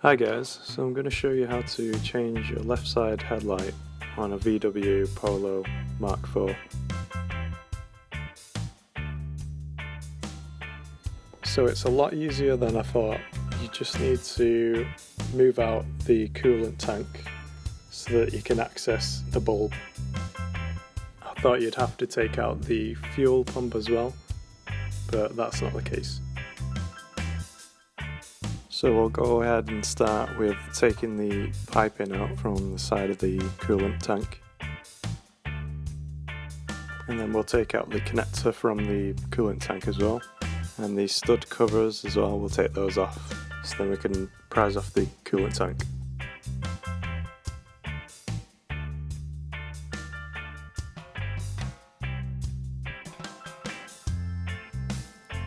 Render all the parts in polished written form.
Hi guys, so I'm going to show you how to change a left side headlight on a VW Polo Mark 4. So it's a lot easier than I thought. You just need to move out the coolant tank so that you can access the bulb. I thought you'd have to take out the fuel pump as well, but that's not the case. So we'll go ahead and start with taking the piping out from the side of the coolant tank. And then we'll take out the connector from the coolant tank as well. And the stud covers as well, we'll take those off so then we can prise off the coolant tank.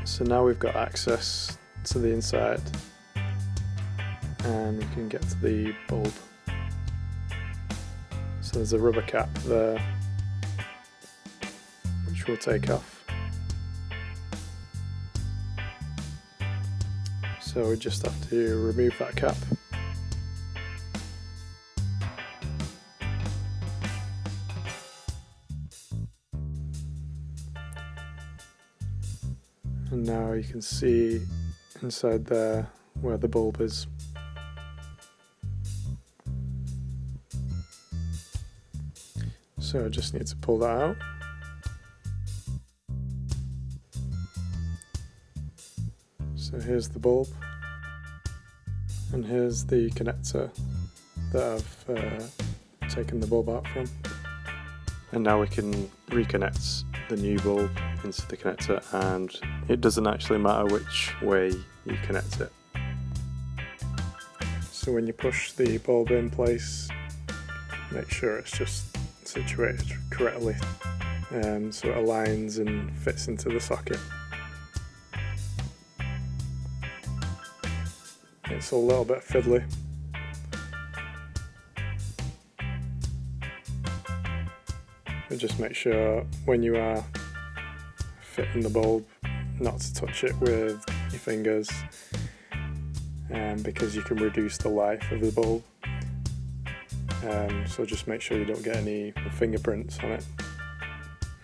So now we've got access to the inside and we can get to the bulb. So there's a rubber cap there which we'll take off. So we just have to remove that cap. And now you can see inside there where the bulb is. So I just need to pull that out. So here's the bulb, and here's the connector that I've taken the bulb out from. And now we can reconnect the new bulb into the connector, and it doesn't actually matter which way you connect it. So when you push the bulb in place, make sure it's just situated correctly so it aligns and fits into the socket. It's a little bit fiddly, but just make sure when you are fitting the bulb not to touch it with your fingers, because you can reduce the life of the bulb. So just make sure you don't get any fingerprints on it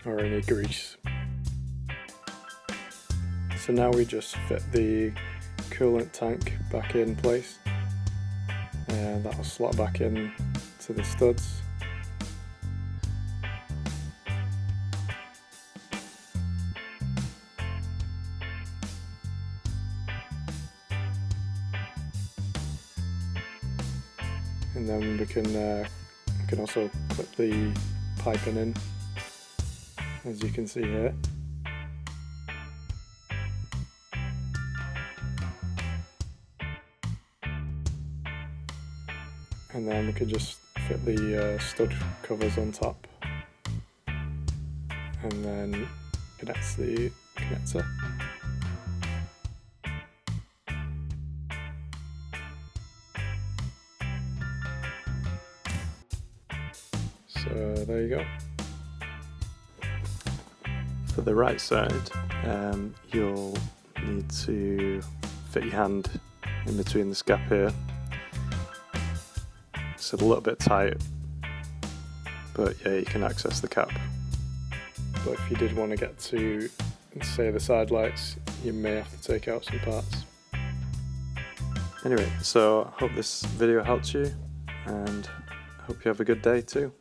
or any grease. So now we just fit the coolant tank back in place, and that'll slot back in to the studs. And then we can also clip the piping in, as you can see here. And then we can just fit the stud covers on top, and then connect the connector. So there you go. For the right side, you'll need to fit your hand in between the scap here. It's a little bit tight, but yeah, you can access the cap. But if you did want to get to, say, the side lights, you may have to take out some parts. Anyway, so I hope this video helped you, and I hope you have a good day too.